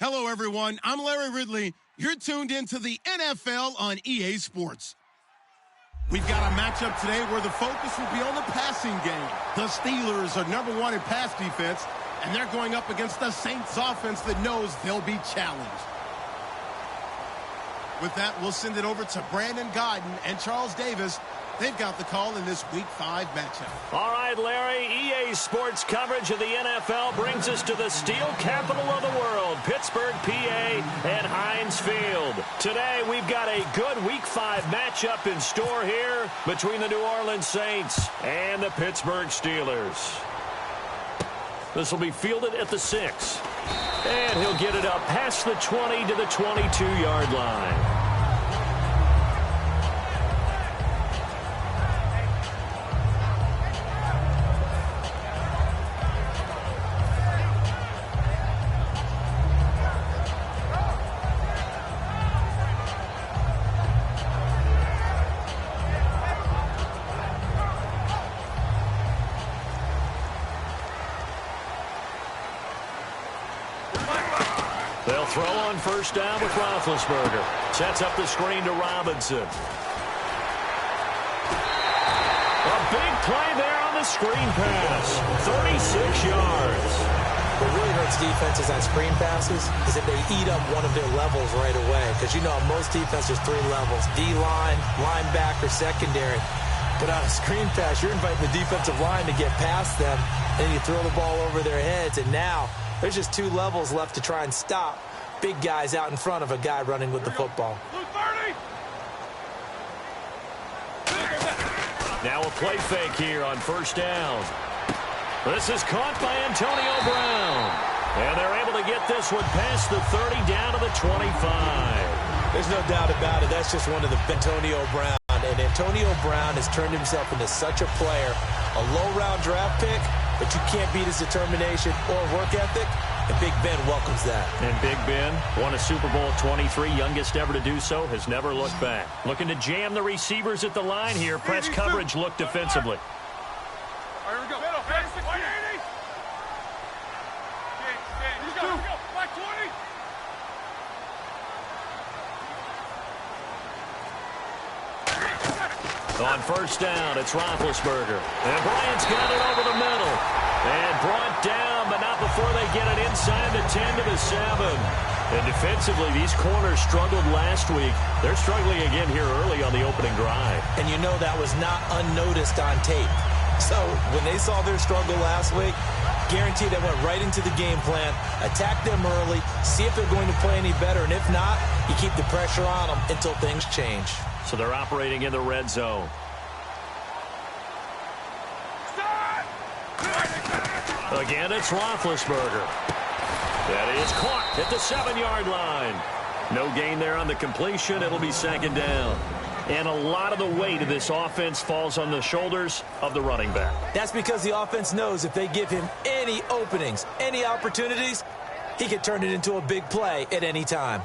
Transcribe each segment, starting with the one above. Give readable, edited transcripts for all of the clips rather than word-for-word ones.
Hello, everyone. I'm Larry Ridley. You're tuned into the NFL on EA Sports. We've got a matchup today where the focus will be on the passing game. The Steelers are #1 in pass defense, and they're going up against the Saints offense that knows they'll be challenged. With that, we'll send it over to Brandon Godden and Charles Davis. They've got the call in this Week 5 matchup. All right, Larry, EA Sports coverage of the NFL brings us to the steel capital of the world, Pittsburgh, PA, and Heinz Field. Today, we've got a good Week 5 matchup in store here between the New Orleans Saints and the Pittsburgh Steelers. This will be fielded at the 6. And he'll get it up past the 20 to the 22-yard line. They'll throw on first down with Roethlisberger. Sets up the screen to Robinson. A big play there on the screen pass. 36 yards. What really hurts defenses on screen passes is if they eat up one of their levels right away. Because you know, most defenses, 3 levels. D-line, linebacker, secondary. But on a screen pass, you're inviting the defensive line to get past them. And you throw the ball over their heads. And now there's just 2 levels left to try and stop big guys out in front of a guy running with the football. Now a play fake here on first down. This is caught by Antonio Brown. And they're able to get this one past the 30 down to the 25. There's no doubt about it. That's just one of the Antonio Brown. And Antonio Brown has turned himself into such a player. A low-round draft pick, but you can't beat his determination or work ethic. And Big Ben welcomes that. And Big Ben won a Super Bowl 23, youngest ever to do so, has never looked back. Looking to jam the receivers at the line here. Press coverage look defensively. All right, here we go. 180. Let's go. Black 20. On first down, it's Roethlisberger. And Bryant's got it over the middle. And brought down, but not before they get it inside the 10 to the 7. And defensively, these corners struggled last week. They're struggling again here early on the opening drive. And you know that was not unnoticed on tape. So when they saw their struggle last week, guaranteed they went right into the game plan, attack them early, see if they're going to play any better. And if not, you keep the pressure on them until things change. So they're operating in the red zone. Again, it's Roethlisberger. That is caught at the 7-yard line. No gain there on the completion. It'll be second down. And a lot of the weight of this offense falls on the shoulders of the running back. That's because the offense knows if they give him any openings, any opportunities, he can turn it into a big play at any time.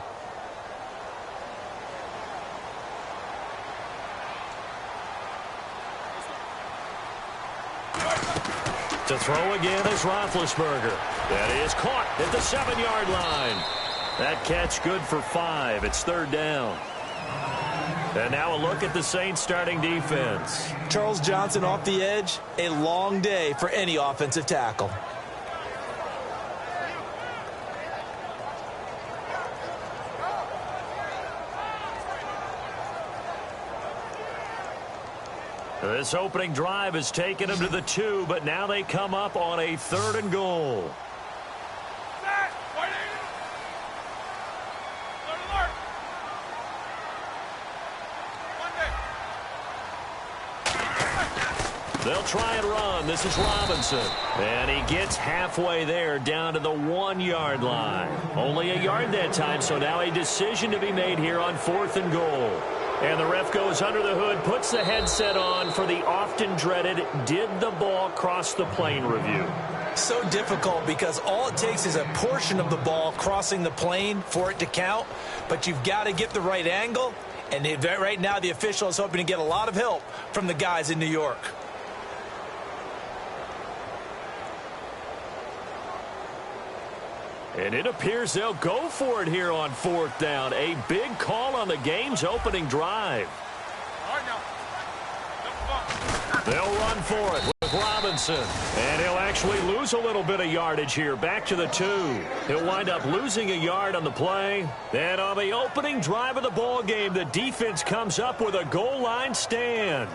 To throw again is Roethlisberger. That is caught at the 7-yard line. That catch good for 5. It's third down. And now a look at the Saints starting defense. Charles Johnson off the edge. A long day for any offensive tackle. This opening drive has taken them to the 2, but now they come up on a 3rd and goal. They'll try and run. This is Robinson. And he gets halfway there down to the 1-yard line. Only a yard that time, so now a decision to be made here on 4th and goal. And the ref goes under the hood, puts the headset on for the often dreaded did the ball cross the plane review. So difficult because all it takes is a portion of the ball crossing the plane for it to count. But you've got to get the right angle. And right now the official is hoping to get a lot of help from the guys in New York. And it appears they'll go for it here on 4th down. A big call on the game's opening drive. All right, now. They'll run for it with Robinson. And he'll actually lose a little bit of yardage here. Back to the 2. He'll wind up losing a yard on the play. And on the opening drive of the ball game, the defense comes up with a goal line stand.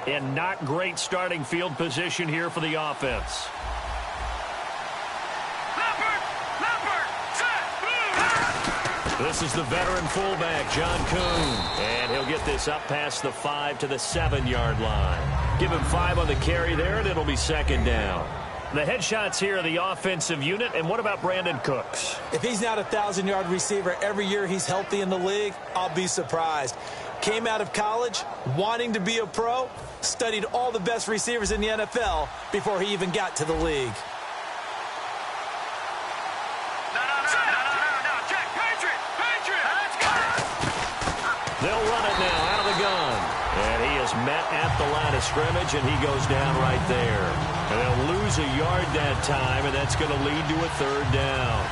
And not great starting field position here for the offense. This is the veteran fullback, John Kuhn. And he'll get this up past the 5 to the 7-yard line. Give him 5 on the carry there, and it'll be 2nd down. The headshots here are the offensive unit. And what about Brandon Cooks? If he's not a 1,000-yard receiver every year he's healthy in the league, I'll be surprised. Came out of college wanting to be a pro, studied all the best receivers in the NFL before he even got to the league. They'll run it now out of the gun. And he is met at the line of scrimmage, and he goes down right there. And they'll lose a yard that time, and that's going to lead to a 3rd down.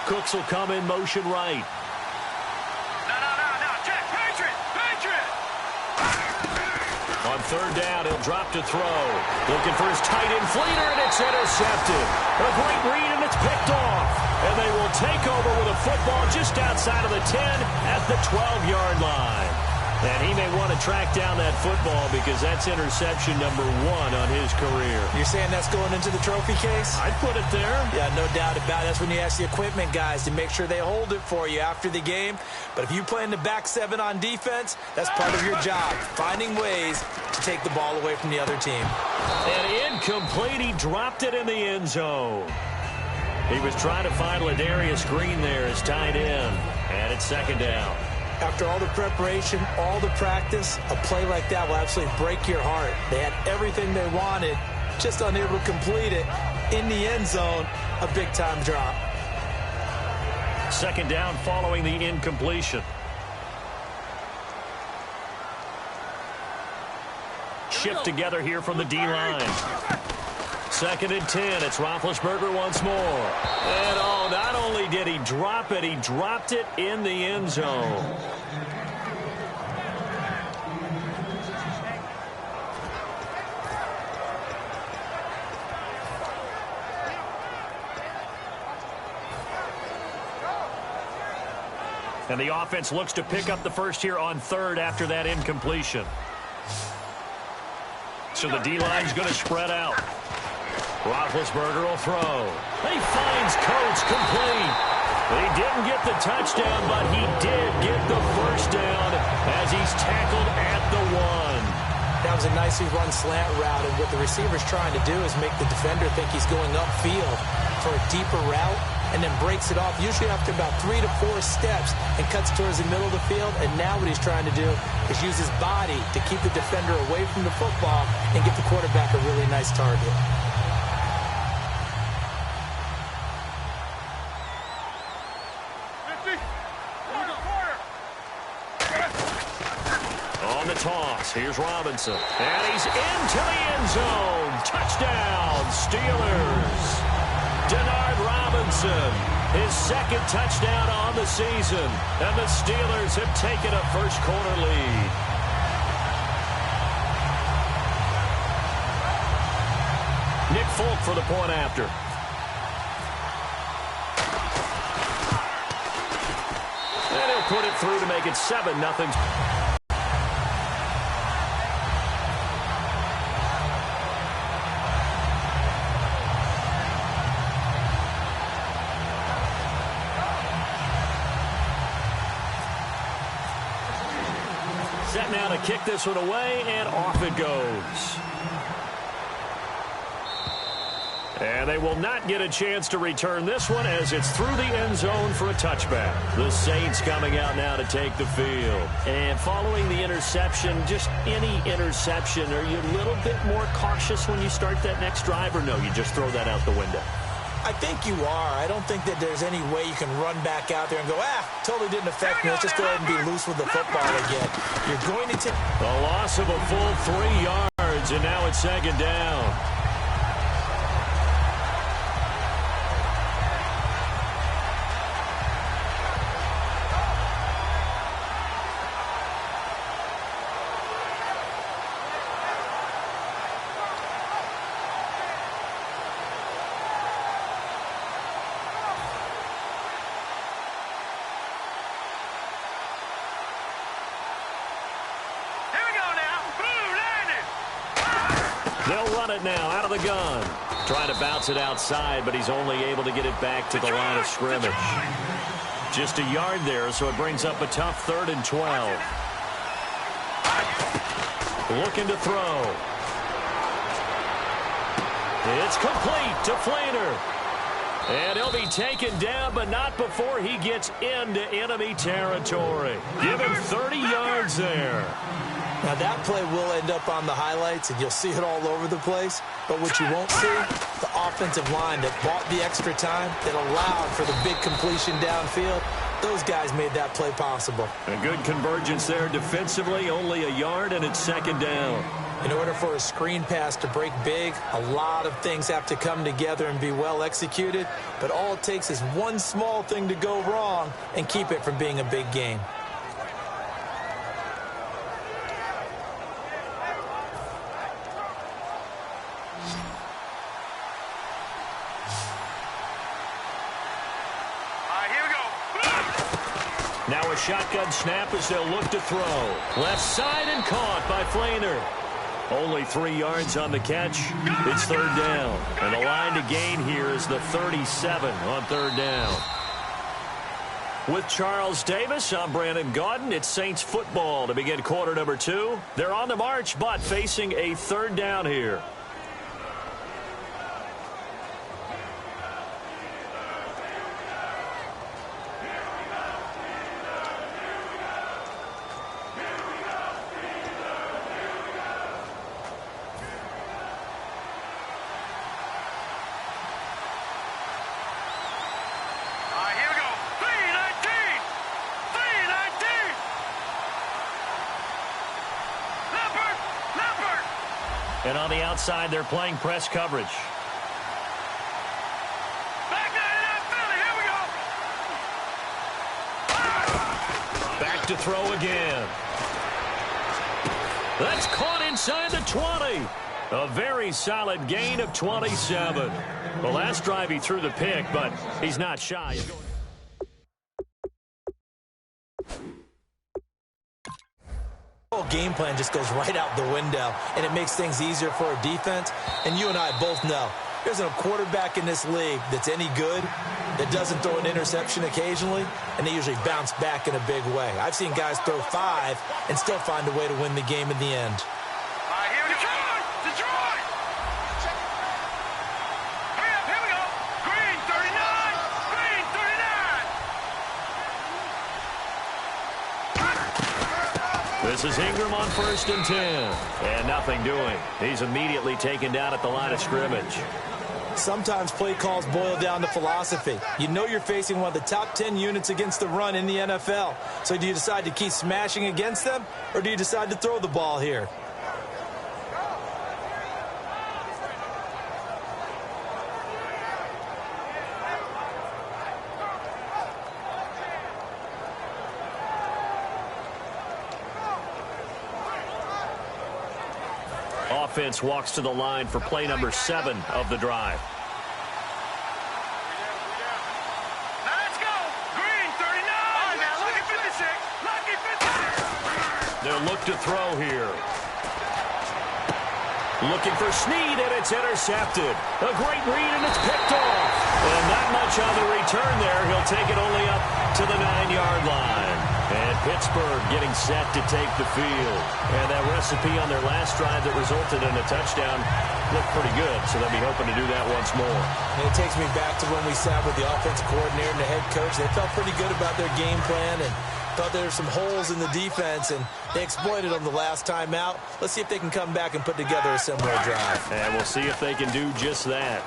Cooks will come in motion right. Jack, Patriot! On 3rd down, he'll drop to throw. Looking for his tight end Fleeter, and it's intercepted. A great read, and it's picked off. And they will take over with a football just outside of the 10 at the 12-yard line. And he may want to track down that football because that's interception number 1 on his career. You're saying that's going into the trophy case? I'd put it there. Yeah, no doubt about it. That's when you ask the equipment guys to make sure they hold it for you after the game. But if you play in the back 7 on defense, that's part of your job, finding ways to take the ball away from the other team. And incomplete. He dropped it in the end zone. He was trying to find Ladarius Green there as tight end. And it's 2nd down. After all the preparation, all the practice, a play like that will absolutely break your heart. They had everything they wanted, just unable to complete it. In the end zone, a big-time drop. 2nd down following the incompletion. Shift together here from the D-line. 2nd and 10. It's Roethlisberger once more. And not only did he drop it, he dropped it in the end zone. And the offense looks to pick up the first here on 3rd after that incompletion. So the D-line's going to spread out. Roethlisberger will throw. He finds Coates complete. He didn't get the touchdown, but he did get the first down as he's tackled at the 1. That was a nicely run slant route, and what the receiver's trying to do is make the defender think he's going upfield for a deeper route and then breaks it off, usually after about 3 to 4 steps, and cuts towards the middle of the field. And now what he's trying to do is use his body to keep the defender away from the football and get the quarterback a really nice target. On the toss, here's Robinson. And he's into the end zone. Touchdown, Steelers. Denard Robinson, his 2nd touchdown on the season. And the Steelers have taken a first-quarter lead. Nick Folk for the point after. And he'll put it through to make it 7-0. Set now to kick this one away, and off it goes. And they will not get a chance to return this one as it's through the end zone for a touchback. The Saints coming out now to take the field. And following the interception, just any interception, are you a little bit more cautious when you start that next drive, or no, you just throw that out the window? I think you are. I don't think that there's any way you can run back out there and go, totally didn't affect me. Let's just go ahead and be loose with the football again. You're going to take a loss of a full 3 yards, and now it's second down. They'll run it now out of the gun. Trying to bounce it outside, but he's only able to get it back to the line of scrimmage. Just a yard there, so it brings up a tough 3rd and 12. Looking to throw. It's complete to Flainer. And he'll be taken down, but not before he gets into enemy territory. Give him 30 yards there. Now, that play will end up on the highlights, and you'll see it all over the place. But what you won't see, the offensive line that bought the extra time, that allowed for the big completion downfield, those guys made that play possible. A good convergence there defensively, only a yard, and it's second down. In order for a screen pass to break big, a lot of things have to come together and be well executed. But all it takes is one small thing to go wrong and keep it from being a big game. Now a shotgun snap as they'll look to throw. Left side and caught by Flainer. Only 3 yards on the catch. It's 3rd down. And the line to gain here is the 37 on 3rd down. With Charles Davis, I'm Brandon Gaudin. It's Saints football to begin quarter number 2. They're on the march, but facing a 3rd down here. And on the outside, they're playing press coverage. Back to throw again. That's caught inside the 20. A very solid gain of 27. The last drive he threw the pick, but he's not shy. Game plan just goes right out the window, and it makes things easier for a defense. And you and I both know there's a quarterback in this league that's any good that doesn't throw an interception occasionally, and they usually bounce back in a big way. I've seen guys throw 5 and still find a way to win the game in the end. This is Ingram on 1st and 10. And nothing doing. He's immediately taken down at the line of scrimmage. Sometimes play calls boil down to philosophy. You know you're facing one of the top 10 units against the run in the NFL. So do you decide to keep smashing against them, or do you decide to throw the ball here? Offense walks to the line for play number 7 of the drive. Let's go! Green, 39! Oh, now, lucky 56! Lucky 56! They'll look to throw here. Looking for Snead, and it's intercepted. A great read, and it's picked off. And not much on the return there. He'll take it only up to the 9-yard line. And Pittsburgh getting set to take the field. And that recipe on their last drive that resulted in a touchdown looked pretty good, so they'll be hoping to do that once more. And it takes me back to when we sat with the offensive coordinator and the head coach. They felt pretty good about their game plan and thought there were some holes in the defense, and they exploited them the last time out. Let's see if they can come back and put together a similar drive. And we'll see if they can do just that.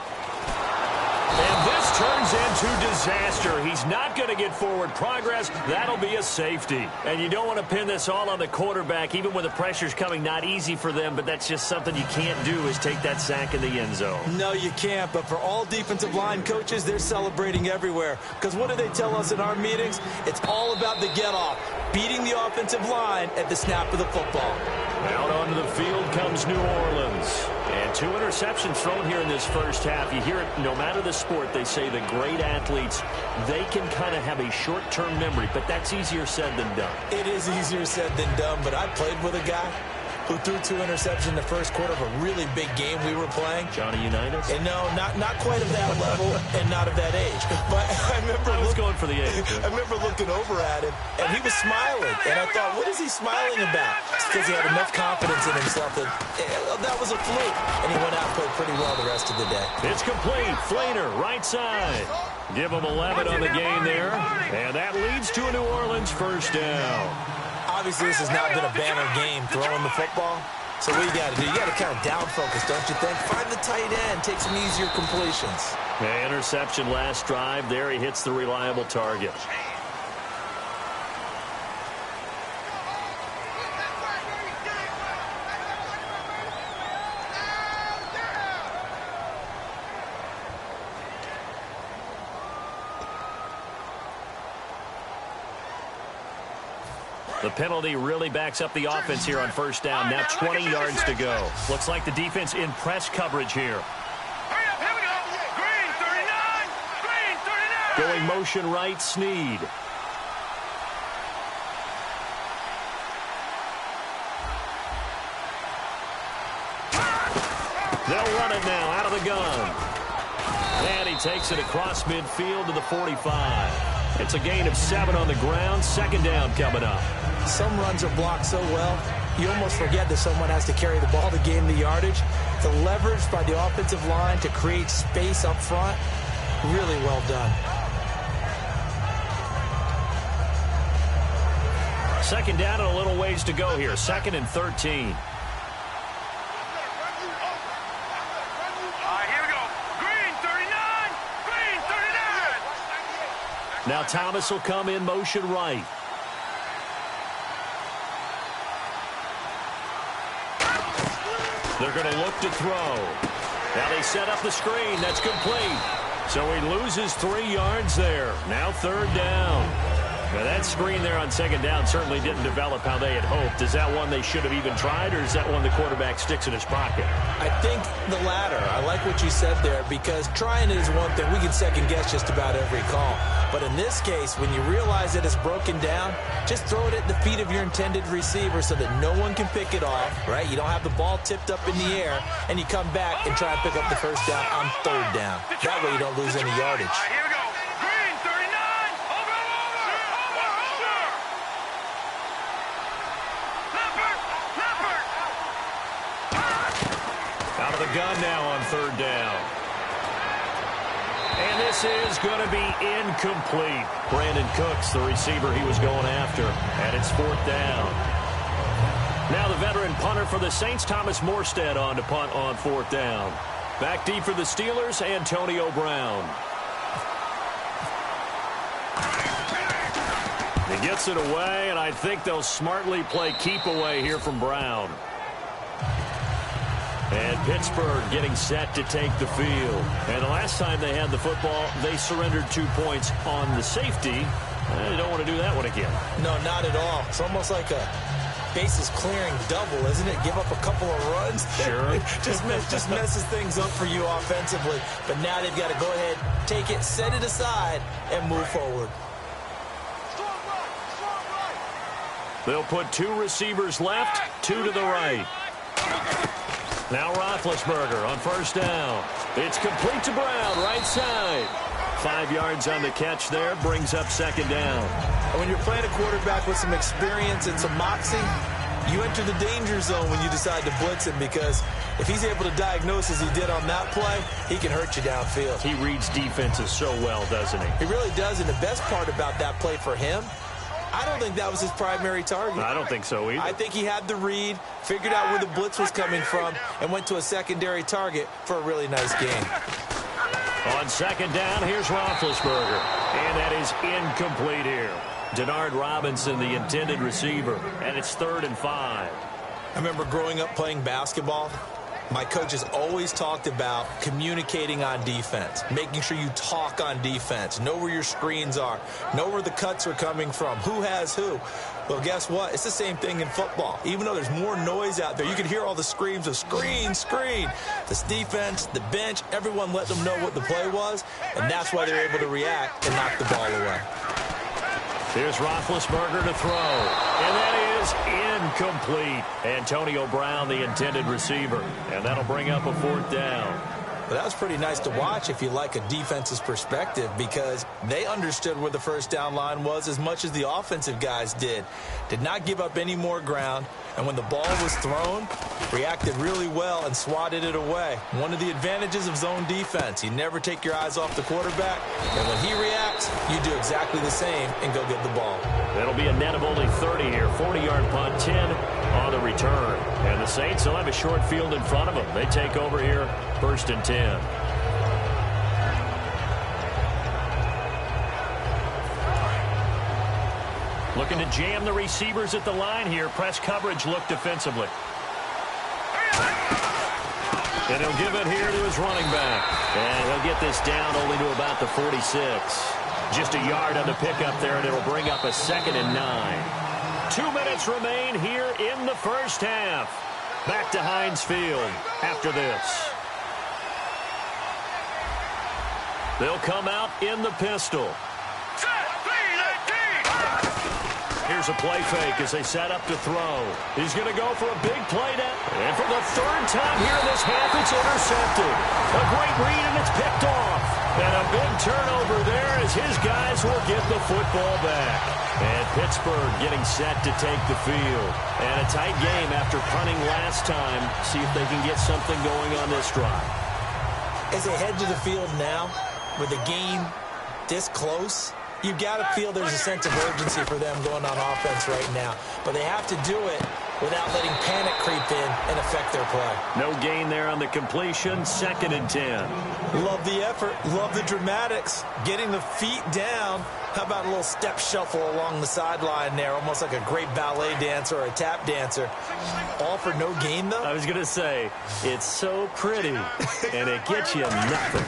And this turns into disaster. He's not going to get forward progress. That'll be a safety. And you don't want to pin this all on the quarterback, even when the pressure's coming. Not easy for them, but that's just something you can't do, is take that sack in the end zone. No, you can't. But for all defensive line coaches, they're celebrating everywhere. Because what do they tell us in our meetings? It's all about the get-off, beating the offensive line at the snap of the football. Out onto the field comes New Orleans. And 2 interceptions thrown here in this first half. You hear it no matter the sport. They say the great athletes, they can kind of have a short-term memory, but that's easier said than done. It is easier said than done, but I played with a guy who threw 2 interceptions in the first quarter of a really big game we were playing. Johnny Unitas? And no, not quite of that level and not of that age. But I remember I was going for the age. I remember looking over at him, and he was smiling. And I thought, what is he smiling about? It's because he had enough confidence in himself that that was a fluke. And he went out and played pretty well the rest of the day. It's complete. Flainer, right side. Give him 11 on the game there. And that leads to a New Orleans first down. Obviously, this has not been a banner game throwing the football. So what you got to do, you got to kind of down focus, don't you think? Find the tight end, take some easier completions. Interception last drive. There he hits the reliable target. The penalty really backs up the offense here on first down. Now 20 yards to go. Looks like the defense in press coverage here. Hurry up, here we go. Green 39. Green 39. Going motion right, Snead. They'll run it now out of the gun. And he takes it across midfield to the 45. It's a gain of 7 on the ground. Second down coming up. Some runs are blocked so well, you almost forget that someone has to carry the ball to gain the yardage. The leverage by the offensive line to create space up front, really well done. Second down and a little ways to go here. 2nd and 13. Now Thomas will come in motion right. They're going to look to throw. Now they set up the screen. That's complete. So he loses 3 yards there. Now 3rd down. Now that screen there on 2nd down certainly didn't develop how they had hoped. Is that one they should have even tried, or is that one the quarterback sticks in his pocket? I think the latter. I like what you said there, because trying it is one thing. We can second guess just about every call. But in this case, when you realize that it's broken down, just throw it at the feet of your intended receiver so that no one can pick it off, right? You don't have the ball tipped up in the air, and you come back and try and pick up the first down on 3rd down. That way you don't lose any yardage. All right, here we go. Green 39. Over. Out of the gun now on 3rd down. And this is going to be incomplete. Brandon Cooks, the receiver he was going after. And it's 4th down. Now the veteran punter for the Saints, Thomas Morstead, on to punt on 4th down. Back deep for the Steelers, Antonio Brown. He gets it away, and I think they'll smartly play keep away here from Brown. And Pittsburgh getting set to take the field. And the last time they had the football, they surrendered 2 points on the safety. They don't want to do that one again. No, not at all. It's almost like a bases clearing double, isn't it? Give up a couple of runs. Sure. just messes things up for you offensively. But now they've got to go ahead, take it, set it aside, and move forward. They'll put 2 receivers left, 2 to the right. Now Roethlisberger on 1st down. It's complete to Brown, right side. 5 yards on the catch there, brings up second down. And when you're playing a quarterback with some experience and some moxie, you enter the danger zone when you decide to blitz him, because if he's able to diagnose as he did on that play, he can hurt you downfield. He reads defenses so well, doesn't he? He really does, and the best part about that play for him, I don't think that was his primary target. I don't think so either. I think he had the read, figured out where the blitz was coming from, and went to a secondary target for a really nice gain. On second down, here's Roethlisberger. And that is incomplete here. Denard Robinson, the intended receiver. And it's 3rd and 5. I remember growing up playing basketball. My coaches always talked about communicating on defense, making sure you talk on defense, know where your screens are, know where the cuts are coming from, who has who. Well, guess what? It's the same thing in football. Even though there's more noise out there, you can hear all the screams of screen, screen. This defense, the bench, everyone let them know what the play was, and that's why they're able to react and knock the ball away. Here's Roethlisberger to throw, and that is incomplete. Antonio Brown, the intended receiver, and that'll bring up a 4th down. But that was pretty nice to watch if you like a defense's perspective, because they understood where the first down line was as much as the offensive guys did. Did not give up any more ground, and when the ball was thrown, reacted really well and swatted it away. One of the advantages of zone defense, you never take your eyes off the quarterback, and when he reacts, you do exactly the same and go get the ball. That'll be a net of only 30 here. 40-yard punt, 10 on the return. And the Saints will have a short field in front of them. They take over here, 1st and 10. Looking to jam the receivers at the line here. Press coverage look defensively. And he'll give it here to his running back. And he'll get this down only to about the 46. Just a yard on the pickup there, and it'll bring up a 2nd and 9. 2 minutes remain here in the first half. Back to Heinz Field after this. They'll come out in the pistol. Here's a play fake as they set up to throw. He's going to go for a big play down. And for the 3rd time here in this half, it's intercepted. A great read, and it's picked off. And a big turnover there as his guys will get the football back. And Pittsburgh getting set to take the field. And a tight game after punting last time. See if they can get something going on this drive. As they head to the field now, with the game this close, you've got to feel there's a sense of urgency for them going on offense right now. But they have to do it without letting panic creep in and affect their play. No gain there on the completion. 2nd and 10. Love the effort. Love the dramatics. Getting the feet down. How about a little step shuffle along the sideline there, almost like a great ballet dancer or a tap dancer. All for no gain, though? I was going to say, it's so pretty, and it gets you nothing.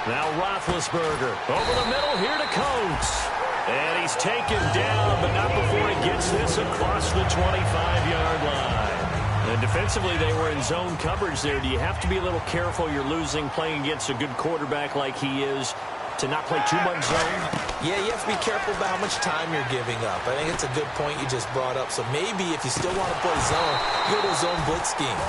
Now Roethlisberger over the middle here to Coates. And he's taken down, but not before he gets this across the 25-yard line. And defensively, they were in zone coverage there. Do you have to be a little careful? You're losing playing against a good quarterback like he is to not play too much zone? Yeah, you have to be careful about how much time you're giving up. I think it's a good point you just brought up. So maybe if you still want to play zone, go to a zone blitz scheme.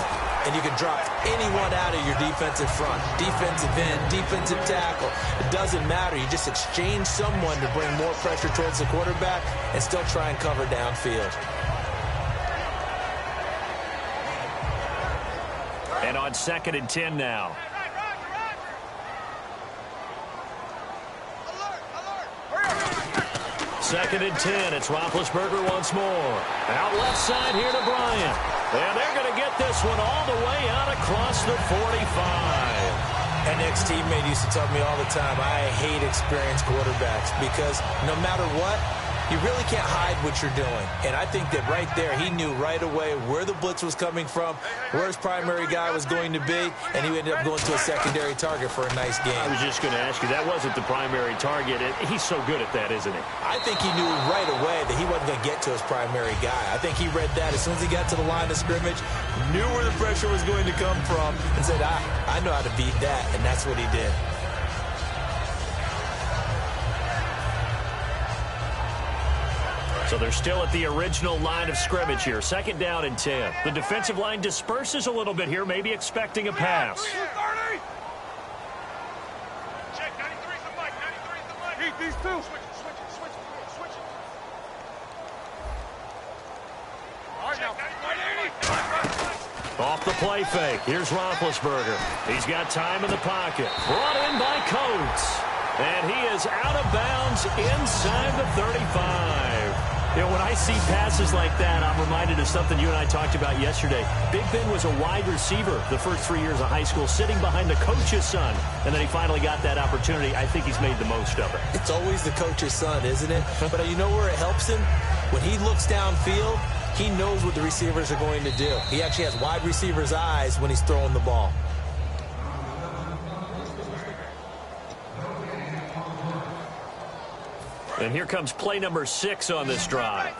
And you can drop anyone out of your defensive front, defensive end, defensive tackle. It doesn't matter. You just exchange someone to bring more pressure towards the quarterback and still try and cover downfield. And on 2nd and 10 now. Second and 10. It's Roethlisberger once more. Out left side here to Bryant. And they're going to get this one all the way out across the 45. An ex-teammate used to tell me all the time, I hate experienced quarterbacks because no matter what, you really can't hide what you're doing. And I think that right there, he knew right away where the blitz was coming from, where his primary guy was going to be, and he ended up going to a secondary target for a nice game. I was just going to ask you, that wasn't the primary target. He's so good at that, isn't he? I think he knew right away that he wasn't going to get to his primary guy. I think he read that as soon as he got to the line of scrimmage, knew where the pressure was going to come from, and said, I know how to beat that, and that's what he did. So they're still at the original line of scrimmage here. 2nd down and 10. The defensive line disperses a little bit here, maybe expecting a pass. Off the play fake. Here's Roethlisberger. He's got time in the pocket. Brought in by Coates. And he is out of bounds inside the 35. You know, when I see passes like that, I'm reminded of something you and I talked about yesterday. Big Ben was a wide receiver the first 3 years of high school, sitting behind the coach's son. And then he finally got that opportunity. I think he's made the most of it. It's always the coach's son, isn't it? But you know where it helps him? When he looks downfield, he knows what the receivers are going to do. He actually has wide receiver's eyes when he's throwing the ball. And here comes play number 6 on this drive.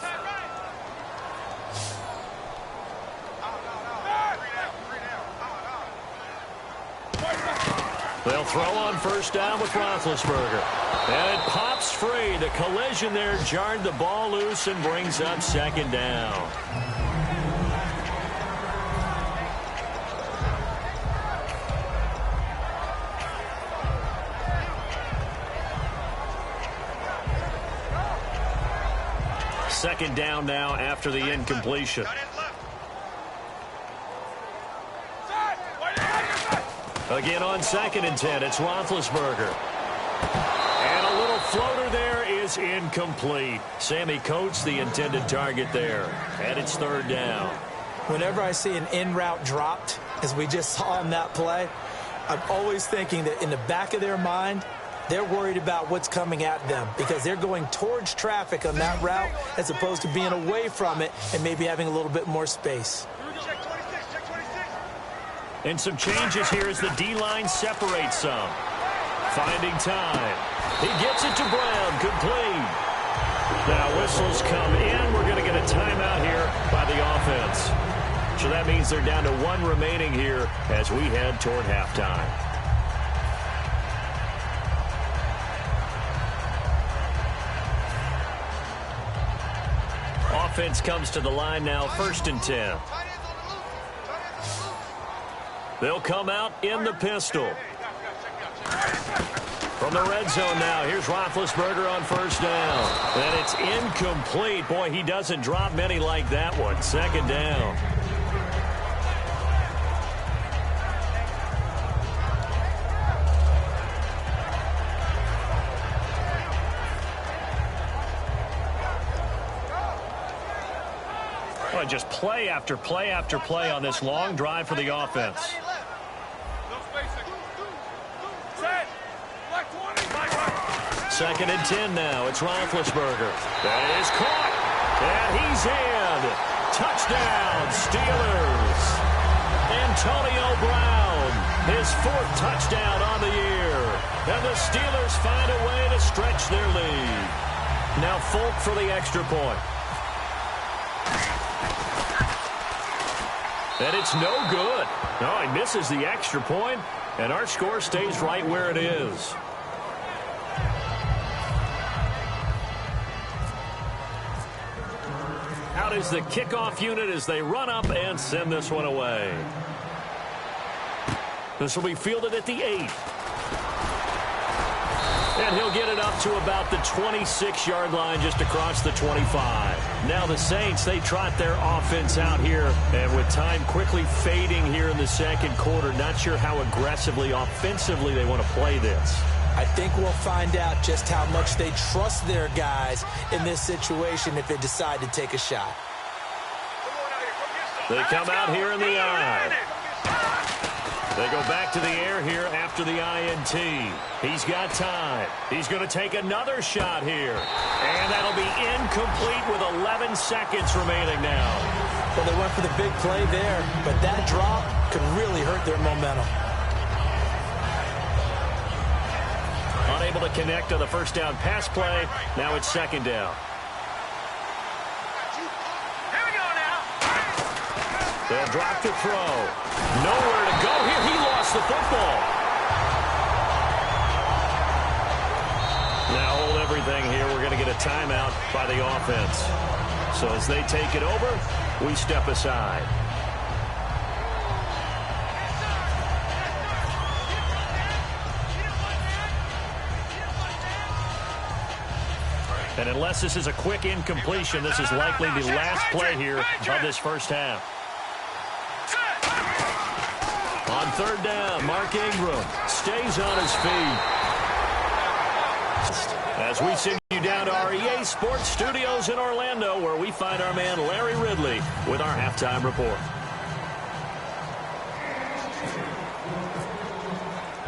They'll throw on first down with Roethlisberger. And it pops free. The collision there jarred the ball loose and brings up second down. Second down now after the incompletion. Again on 2nd and 10, it's Roethlisberger. And a little floater there is incomplete. Sammy Coates, the intended target there. And it's 3rd down. Whenever I see an in-route dropped, as we just saw in that play, I'm always thinking that in the back of their mind, they're worried about what's coming at them because they're going towards traffic on that route as opposed to being away from it and maybe having a little bit more space. And some changes here as the D-line separates some. Finding time. He gets it to Brown. Complete. Now whistles come in. We're going to get a timeout here by the offense. So that means they're down to 1 remaining here as we head toward halftime. Offense comes to the line now, 1st and 10. They'll come out in the pistol. From the red zone now, here's Roethlisberger on first down. And it's incomplete. Boy, he doesn't drop many like that one. 2nd down. Just play after play after play on this long drive for the offense. 2nd and 10 now. It's Roethlisberger. That is caught. And he's in. Touchdown, Steelers. Antonio Brown, his 4th touchdown on the year. And the Steelers find a way to stretch their lead. Now Folk for the extra point. And it's no good. No, he misses the extra point, and our score stays right where it is. Out is the kickoff unit as they run up and send this one away. This will be fielded at the 8. And he'll get it up to about the 26-yard line just across the 25. Now the Saints, they trot their offense out here. And with time quickly fading here in the 2nd quarter, not sure how aggressively, offensively they want to play this. I think we'll find out just how much they trust their guys in this situation if they decide to take a shot. They come out here in the I. They go back to the air here after the INT. He's got time. He's going to take another shot here. And that'll be incomplete with 11 seconds remaining now. Well, they went for the big play there, but that drop could really hurt their momentum. Unable to connect on the first down pass play. Now it's 2nd down. They'll drop the throw. Nowhere to go here. He lost the football. Now hold everything here. We're going to get a timeout by the offense. So as they take it over, we step aside. And unless this is a quick incompletion, this is likely the last play here of this first half. On third down, Mark Ingram stays on his feet. As we send you down to our EA Sports Studios in Orlando, where we find our man Larry Ridley with our halftime report.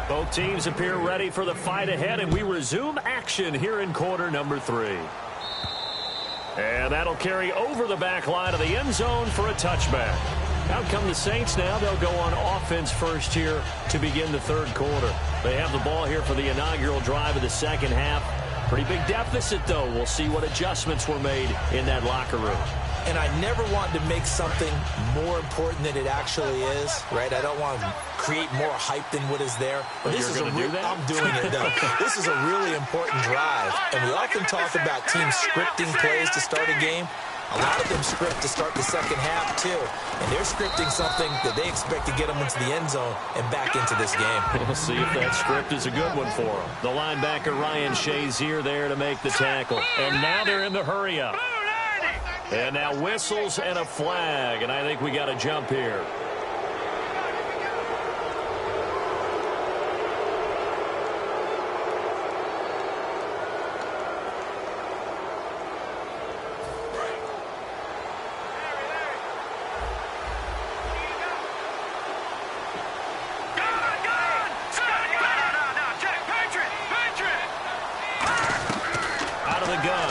Both teams appear ready for the fight ahead, and we resume action here in quarter number 3. And that'll carry over the back line of the end zone for a touchback. Out come the Saints now. They'll go on offense first here to begin the third quarter. They have the ball here for the inaugural drive of the second half. Pretty big deficit, though. We'll see what adjustments were made in that locker room. And I never want to make something more important than it actually is, right? I don't want to create more hype than what is there. But this is I'm doing it, though. This is a really important drive. And we often talk about teams scripting plays to start a game. A lot of them script to start the second half, too. And they're scripting something that they expect to get them into the end zone and back into this game. We'll see if that script is a good one for them. The linebacker, Ryan Shazier, there to make the tackle. And now they're in the hurry-up. And now whistles and a flag. And I think we got a jump here.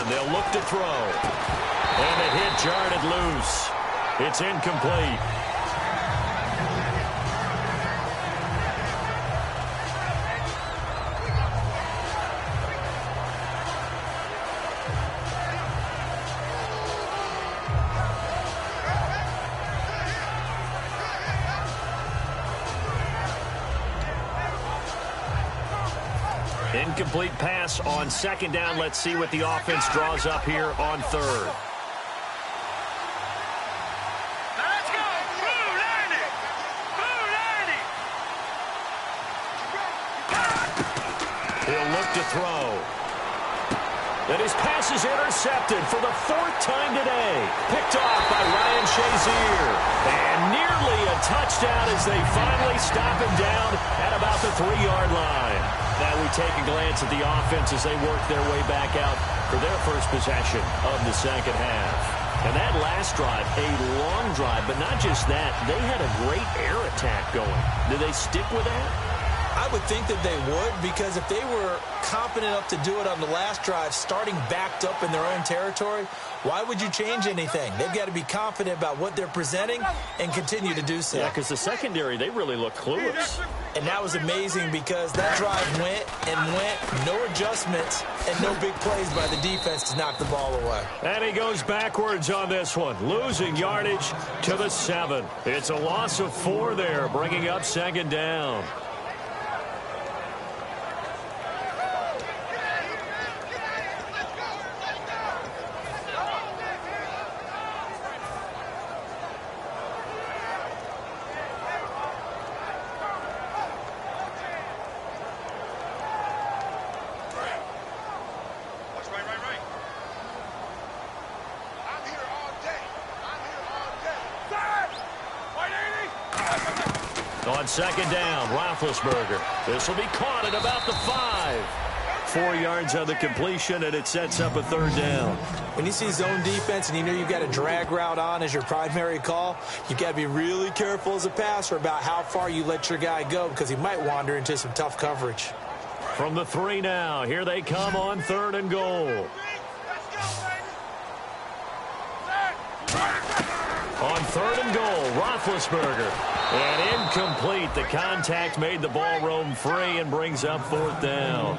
They'll look to throw. And the hit jarred loose. It's incomplete. Incomplete pass on second down. Let's see what the offense draws up here on third. Let's go. Blue 90. Blue 90. He'll look to throw. And his pass is intercepted for the fourth time today. Picked off by Ryan Shazier. And nearly a touchdown as they finally stop him down at about the 3-yard line. Now we take a glance at the offense as they work their way back out for their first possession of the second half. And that last drive, a long drive, but not just that. They had a great air attack going. Do they stick with that? I would think that they would, because if they were confident enough to do it on the last drive, starting backed up in their own territory, why would you change anything? They've got to be confident about what they're presenting and continue to do so. Yeah, because the secondary, they really look clueless. And that was amazing because that drive went and went, no adjustments, and no big plays by the defense to knock the ball away. And he goes backwards on this one, losing yardage to the 7. It's a loss of 4 there, bringing up second down. On second down, Roethlisberger. This will be caught at about the 5. 4 yards on the completion, and it sets up a third down. When you see zone defense and you know you've got a drag route on as your primary call, you've got to be really careful as a passer about how far you let your guy go, because he might wander into some tough coverage. From the 3 now, here they come on third and goal. On third and goal, Roethlisberger. And incomplete. The contact made the ball roam free and brings up fourth down.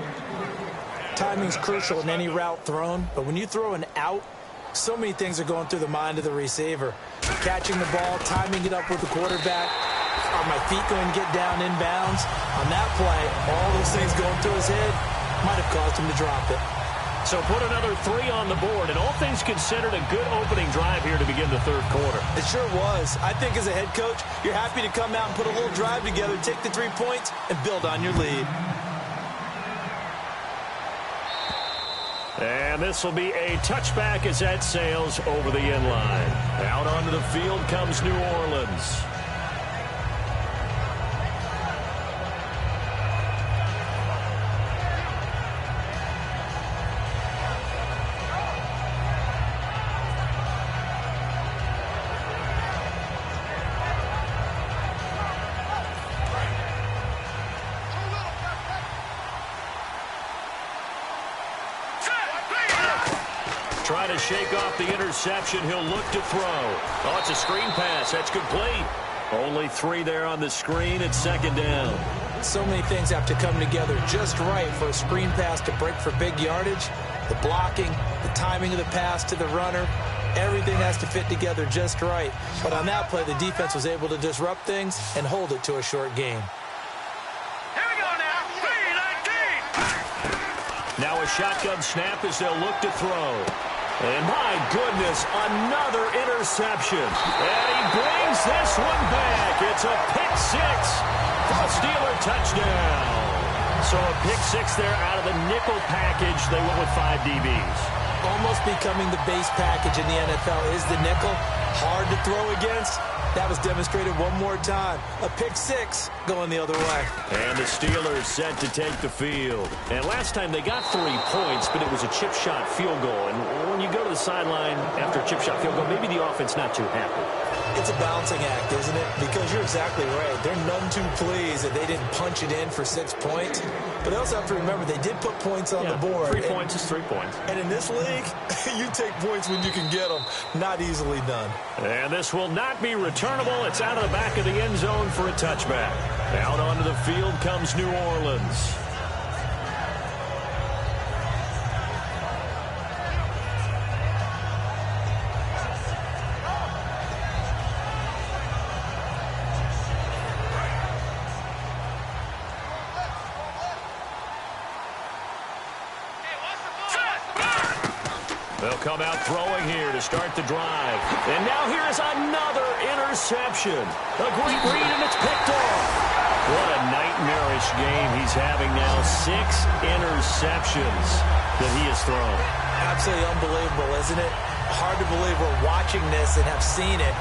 Timing's crucial in any route thrown, but when you throw an out, so many things are going through the mind of the receiver. Catching the ball, timing it up with the quarterback. Are my feet going to get down inbounds? On that play, all those things going through his head might have caused him to drop it. So put another 3 on the board, and all things considered, a good opening drive here to begin the third quarter. It sure was. I think as a head coach, you're happy to come out and put a little drive together, take the 3 points, and build on your lead. And this will be a touchback as that sails over the end line. Out onto the field comes New Orleans. Trying to shake off the interception. He'll look to throw. Oh, it's a screen pass. That's complete. Only 3 there on the screen. It's second down. So many things have to come together just right for a screen pass to break for big yardage. The blocking, the timing of the pass to the runner, everything has to fit together just right. But on that play, the defense was able to disrupt things and hold it to a short game. Here we go now. 3-19. Now a shotgun snap as they'll look to throw. And my goodness, another interception. And he brings this one back. It's a pick 6 for a Steeler touchdown. So a pick 6 there out of the nickel package. They went with 5 DBs. Almost becoming the base package in the NFL is the nickel. Hard to throw against. That was demonstrated one more time. A pick 6 going the other way. And the Steelers set to take the field. And last time they got 3 points, but it was a chip shot field goal. And when you go to the sideline after a chip shot field goal, maybe the offense not too happy. It's a balancing act, isn't it? Because you're exactly right. They're none too pleased that they didn't punch it in for 6 points. But they also have to remember they did put points on the board. 3 points is 3 points. And in this league, you take points when you can get them. Not easily done. And this will not be returnable. It's out of the back of the end zone for a touchback. Out onto the field comes New Orleans. They'll come out throwing here to start the drive. And now here's another interception. A great read, and it's picked off. What a nightmarish game he's having now. 6 interceptions that he has thrown. Absolutely unbelievable, isn't it? Hard to believe we're watching this and have seen it.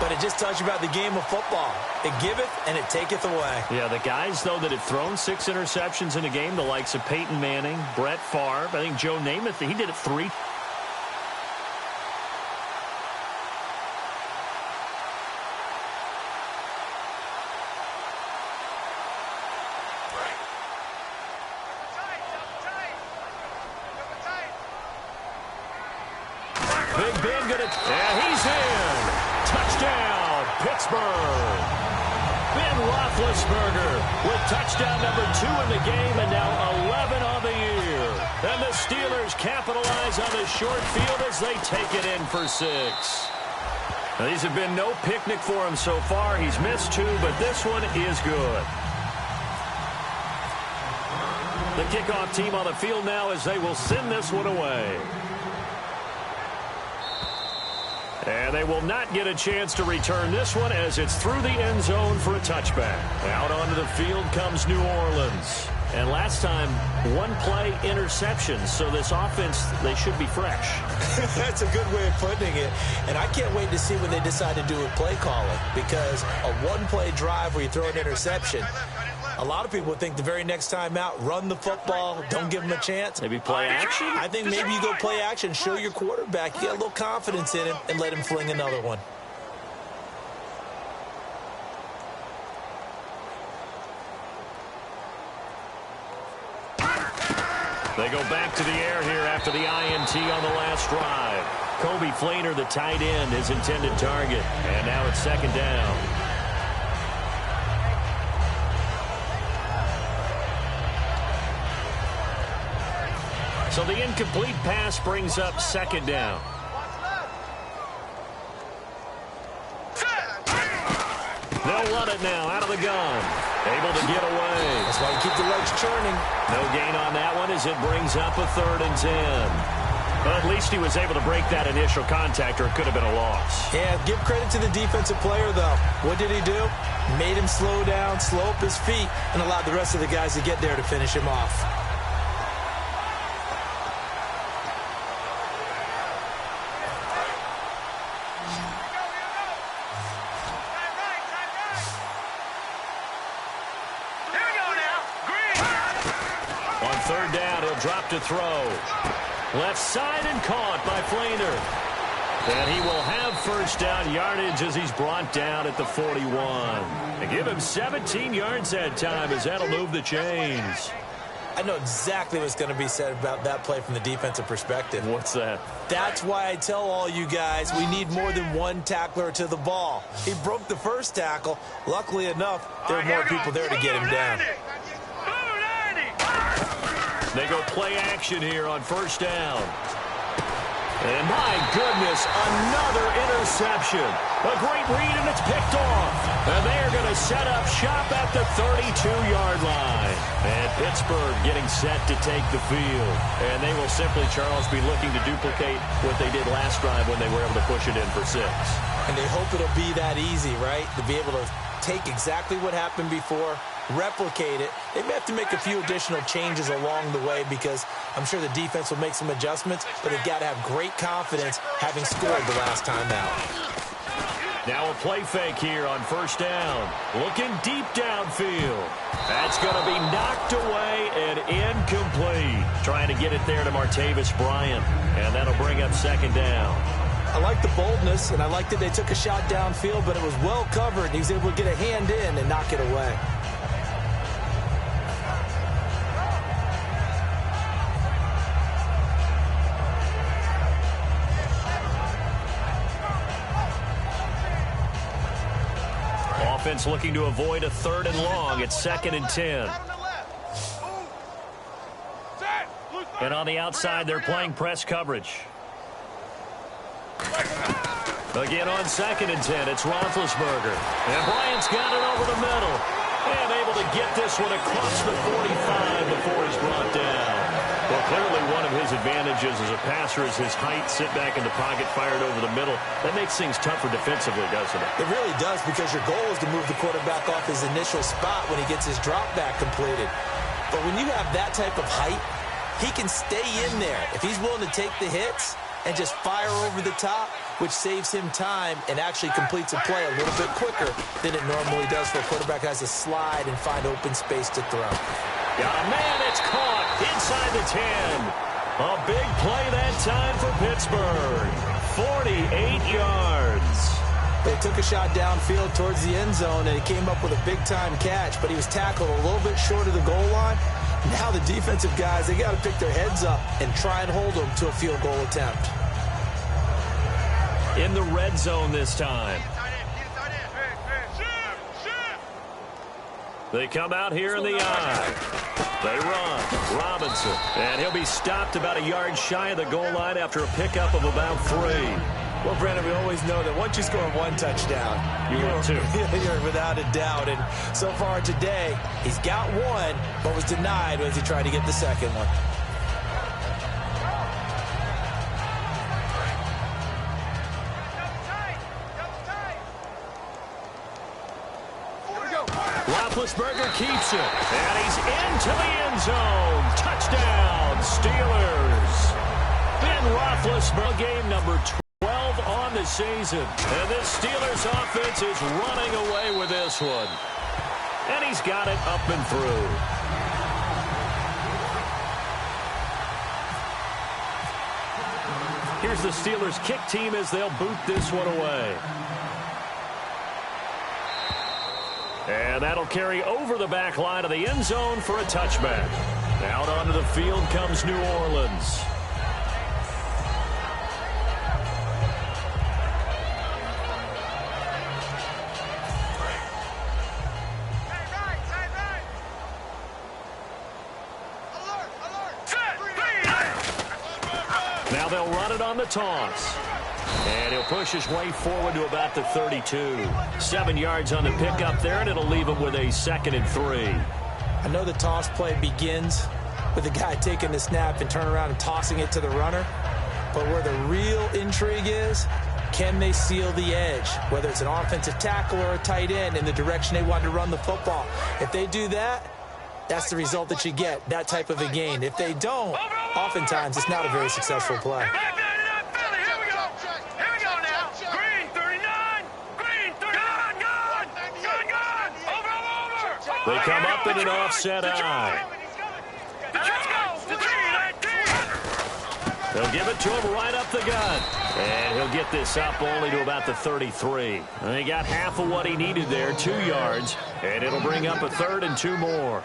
But it just tells you about the game of football. It giveth and it taketh away. Yeah, the guys, though, that have thrown 6 interceptions in a game, the likes of Peyton Manning, Brett Favre, I think Joe Namath, he did it 3. Big Ben gonna, and he's in. Touchdown, Pittsburgh. Ben Roethlisberger with touchdown number 2 in the game, and now 11 on the year. And the Steelers capitalize on the short field as they take it in for 6. Now, these have been no picnic for him so far. He's missed 2, but this one is good. The kickoff team on the field now as they will send this one away. And they will not get a chance to return this one as it's through the end zone for a touchback. Out onto the field comes New Orleans. And last time, 1-play interception. So this offense, they should be fresh. That's a good way of putting it. And I can't wait to see when they decide to do with play calling. Because a 1-play drive where you throw an interception, A lot of people think the very next time out, run the football, don't give him a chance. Maybe play action? I think maybe you go play action, show your quarterback, you get a little confidence in him, and let him fling another one. They go back to the air here after the INT on the last drive. Kobe Fleener, the tight end, his intended target. And now it's second down. So the incomplete pass brings up second down. They'll run it now out of the gun. Able to get away. That's why you keep the legs churning. No gain on that one as it brings up a 3rd and 10. But at least he was able to break that initial contact, or it could have been a loss. Yeah, give credit to the defensive player, though. What did he do? Made him slow down, slow up his feet, and allowed the rest of the guys to get there to finish him off. Drop to throw. Left side and caught by Fleener. And he will have first down yardage as he's brought down at the 41. They give him 17 yards that time as that'll move the chains. I know exactly what's going to be said about that play from the defensive perspective. What's that? That's why I tell all you guys we need more than one tackler to the ball. He broke the first tackle. Luckily enough, there were more people there to get him down. They go play action here on first down. And my goodness, another interception. A great read, and it's picked off. And they are going to set up shop at the 32-yard line. And Pittsburgh getting set to take the field. And they will simply, Charles, be looking to duplicate what they did last drive when they were able to push it in for 6. And they hope it'll be that easy, right? To be able to take exactly what happened before, replicate it. They may have to make a few additional changes along the way because I'm sure the defense will make some adjustments, but they've got to have great confidence having scored the last time out. Now a play fake here on first down. Looking deep downfield. That's going to be knocked away and incomplete. Trying to get it there to Martavis Bryant, and that'll bring up second down. I like the boldness, and I like that they took a shot downfield, but it was well covered, and he was able to get a hand in and knock it away. Offense looking to avoid a 3rd and long. It's 2nd and 10. And on the outside, they're playing press coverage. Again on 2nd and 10, it's Roethlisberger. And Bryant's got it over the middle. And able to get this one across the 45 before he's brought down. Well, clearly one of his advantages as a passer is his height, sit back in the pocket, fired over the middle. That makes things tougher defensively, doesn't it? It really does, because your goal is to move the quarterback off his initial spot when he gets his drop back completed. But when you have that type of height, he can stay in there. If he's willing to take the hits and just fire over the top, which saves him time and actually completes a play a little bit quicker than it normally does for a quarterback who has to slide and find open space to throw. Got a man, it's caught inside the 10. A big play that time for Pittsburgh. 48 yards. They took a shot downfield towards the end zone, and he came up with a big-time catch, but he was tackled a little bit short of the goal line. Now the defensive guys, they got to pick their heads up and try and hold them to a field goal attempt. In the red zone this time. They come out here in the eye. They run. Robinson. And he'll be stopped about a yard shy of the goal line after a pickup of about 3. Well, Brandon, we always know that once you score one touchdown, you're 2. You're without a doubt. And so far today, he's got one, but was denied as he tried to get the second one. Roethlisberger keeps it, and he's into the end zone. Touchdown, Steelers. Ben Roethlisberger, game number 12 on the season. And this Steelers offense is running away with this one. and he's got it up and through. Here's the Steelers' kick team as they'll boot this one away. And that'll carry over the back line of the end zone for a touchback. Out onto the field comes New Orleans. Now they'll run it on the toss. And he'll push his way forward to about the 32. 7 yards on the pickup there, and it'll leave him with a 2nd and 3. I know the toss play begins with the guy taking the snap and turning around and tossing it to the runner. But where the real intrigue is, can they seal the edge? Whether it's an offensive tackle or a tight end in the direction they want to run the football. If they do that, that's the result that you get, that type of a gain. If they don't, oftentimes it's not a very successful play. They come up in an offset eye. They'll give it to him right up the gut. And he'll get this up only to about the 33. And he got half of what he needed there, 2 yards. And it'll bring up a 3rd and 2 more.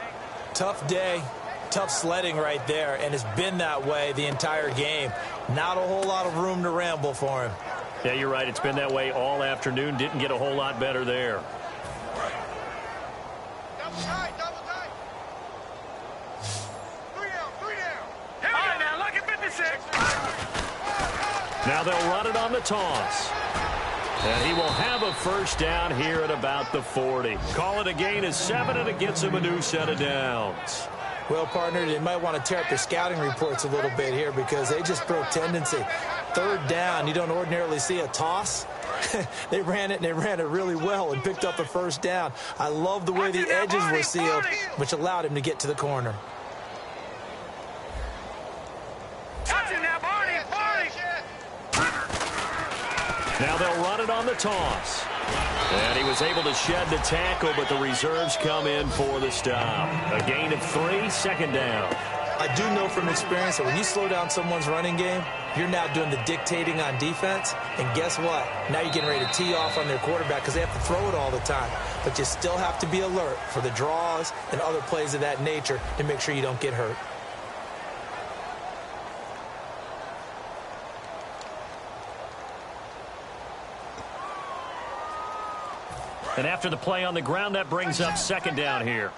Tough day, tough sledding right there, and it's been that way the entire game. Not a whole lot of room to ramble for him. Yeah, you're right. It's been that way all afternoon. Didn't get a whole lot better there. Double tight. 3 down. All right, now, lucky 56. Now they'll run it on the toss. And he will have a 1st down here at about the 40. Call it a gain of 7, and it gets him a new set of downs. Well, partner, they might want to tear up their scouting reports a little bit here because they just broke tendency. 3rd down, you don't ordinarily see a toss. They ran it, and they ran it really well and picked up a 1st down. I love the way the edges were sealed, which allowed him to get to the corner. Now they'll run it on the toss. And he was able to shed the tackle, but the reserves come in for the stop. A gain of 3, 2nd down. I do know from experience that when you slow down someone's running game, you're now doing the dictating on defense. And guess what? Now you're getting ready to tee off on their quarterback because they have to throw it all the time. But you still have to be alert for the draws and other plays of that nature to make sure you don't get hurt. And after the play on the ground, that brings up 2nd down here.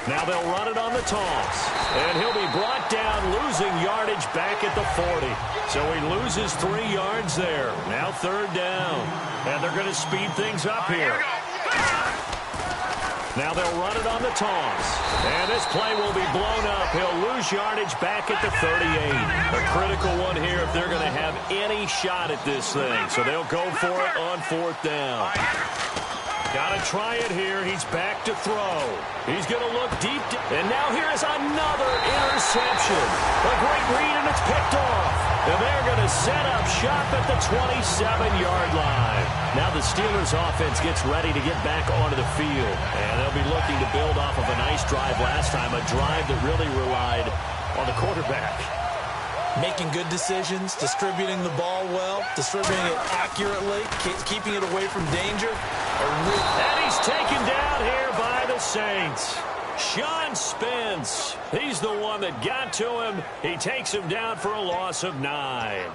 Now they'll run it on the toss. And he'll be brought down, losing yardage back at the 40. So he loses 3 yards there. Now 3rd down. And they're going to speed things up here. Now they'll run it on the toss. And this play will be blown up. He'll lose yardage back at the 38. A critical one here if they're going to have any shot at this thing. So they'll go for it on 4th down. Got to try it here. He's back to throw. He's going to look deep. And now here is another interception. A great read, and it's picked off. And they're going to set up shop at the 27-yard line. Now the Steelers offense gets ready to get back onto the field. And they'll be looking to build off of a nice drive last time, a drive that really relied on the quarterback. Making good decisions, distributing the ball well, distributing it accurately, keeping it away from danger. And he's taken down here by the Saints. Sean Spence, he's the one that got to him. He takes him down for a loss of 9.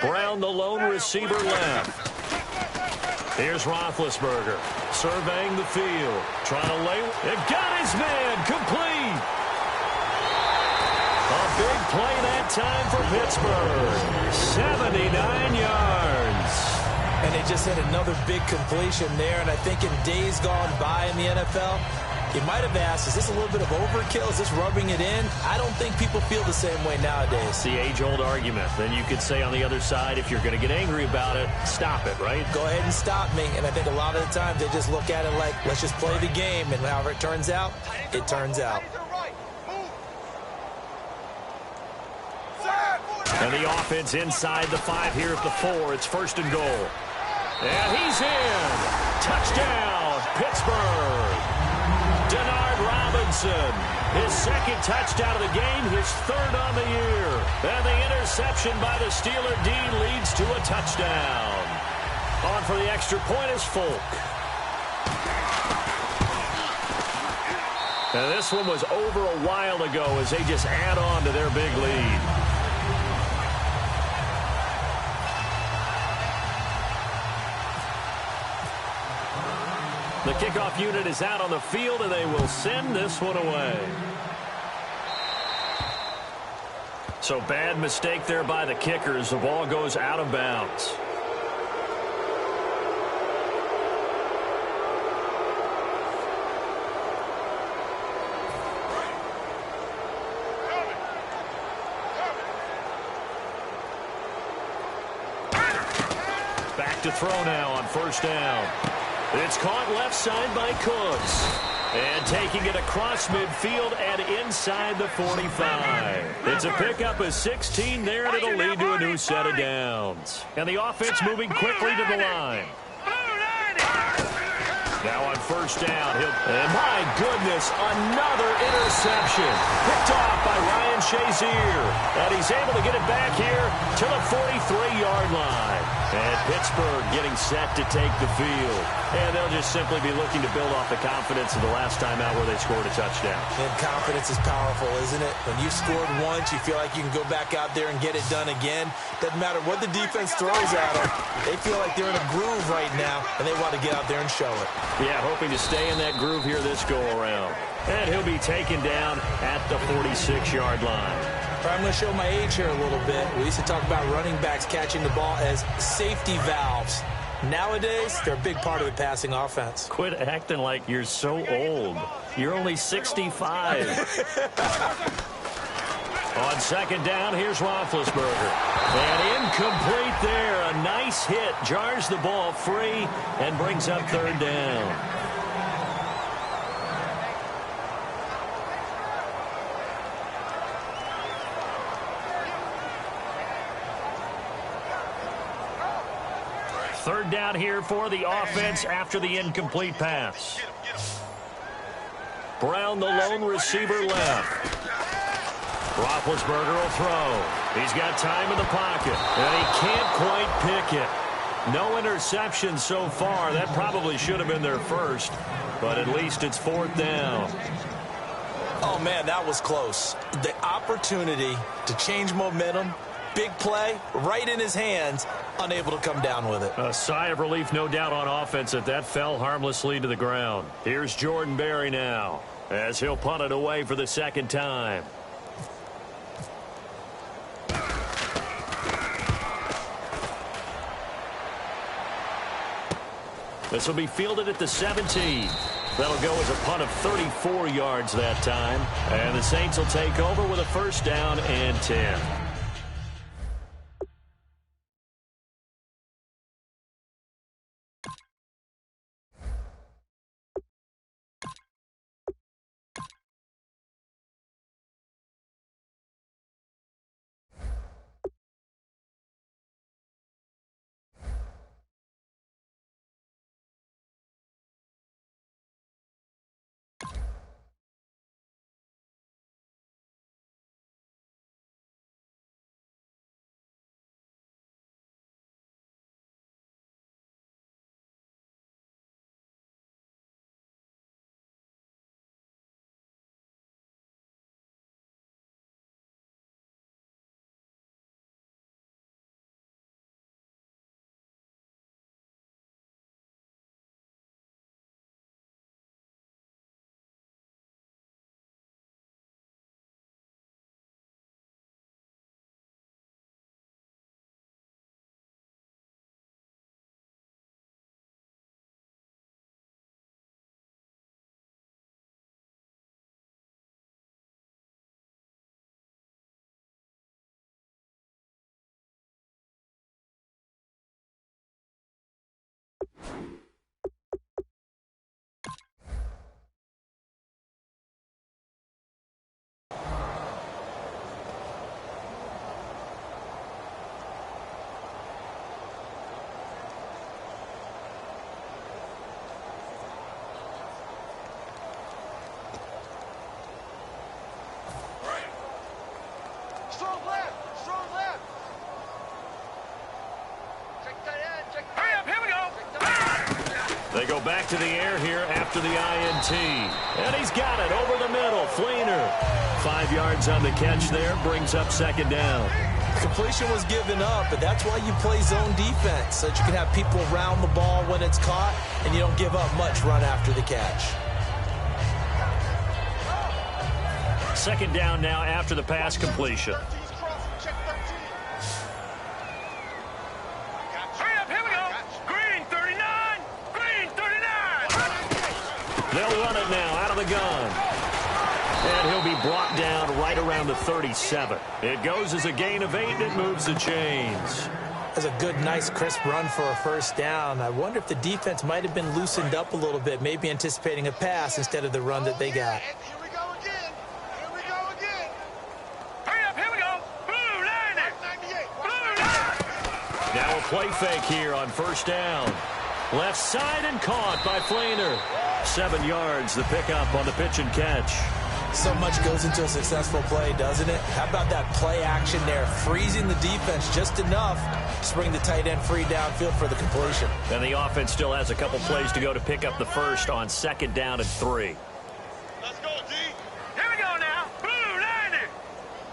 Brown, the lone receiver, left. Here's Roethlisberger surveying the field, trying to lay. It got his man complete. A big play that time for Pittsburgh. 79 yards. And they just had another big completion there. And I think in days gone by in the NFL, You might have asked, is this a little bit of overkill? Is this rubbing it in? I don't think people feel the same way nowadays. It's the age-old argument. Then you could say on the other side, if you're going to get angry about it, stop it, right? Go ahead and stop me. And I think a lot of the times they just look at it like, let's just play the game. And however it turns out, it turns out. And the offense inside the 5 here at the 4. It's 1st and goal. And he's in. Touchdown, Pittsburgh. Denard Robinson, his 2nd touchdown of the game, his 3rd on the year. And the interception by the Steeler D leads to a touchdown. On for the extra point is Folk. And this one was over a while ago as they just add on to their big lead. The kickoff unit is out on the field, and they will send this one away. So bad mistake there by the kickers. The ball goes out of bounds. Back to throw now on 1st down. It's caught left side by Cooks. And taking it across midfield and inside the 45. It's a pickup of 16 there, and it'll lead to a new set of downs. And the offense moving quickly to the line. Now on 1st down, and my goodness, another interception. Picked off by Ryan Shazier. And he's able to get it back here to the 43-yard line. And Pittsburgh getting set to take the field. And they'll just simply be looking to build off the confidence of the last time out where they scored a touchdown. And confidence is powerful, isn't it? When you've scored once, you feel like you can go back out there and get it done again. Doesn't matter what the defense throws at them. They feel like they're in a groove right now, and they want to get out there and show it. Yeah, hoping to stay in that groove here this go-around. And he'll be taken down at the 46-yard line. I'm going to show my age here a little bit. We used to talk about running backs catching the ball as safety valves. Nowadays, they're a big part of the passing offense. Quit acting like you're so old. You're only 65. On 2nd down, here's Roethlisberger. And incomplete there. A nice hit. Jars the ball free and brings up 3rd down. Third down here for the offense after the incomplete pass. Brown, the lone receiver, left. Roethlisberger will throw. He's got time in the pocket, and he can't quite pick it. No interception so far. That probably should have been their first, but at least it's 4th down. Oh, man, that was close. The opportunity to change momentum, big play, right in his hands, unable to come down with it. A sigh of relief, no doubt, on offense that fell harmlessly to the ground. Here's Jordan Berry now as he'll punt it away for the 2nd time. This will be fielded at the 17. That'll go as a punt of 34 yards that time. And the Saints will take over with a 1st down and 10. Strong left. Strong left. Check tight end. Check hurry up. Here we go. They go back to the air here after the INT. And he's got it over the middle. Fleener. 5 yards on the catch there. Brings up second down. Completion was given up, but that's why you play zone defense, so that you can have people around the ball when it's caught, and you don't give up much run after the catch. Second down now after the pass completion. Hurry up. Here we go. Green 39. Green 39. They'll run it now out of the gun. And he'll be brought down right around the 37. It goes as a gain of 8, and it moves the chains. That's a good, nice, crisp run for a first down. I wonder if the defense might have been loosened up a little bit, maybe anticipating a pass instead of the run that they got. Here we go again. Here we go again. Hurry up. Here we go. Blue 90. Blue 90. Now a play fake here on first down. Left side and caught by Fleener. 7 yards, the pickup on the pitch and catch. So much goes into a successful play, doesn't it? How about that play action there, freezing the defense just enough to bring the tight end free downfield for the completion. And the offense still has a couple plays to go to pick up the first on second down and 3. Let's go, D. Here we go now. Blue 90.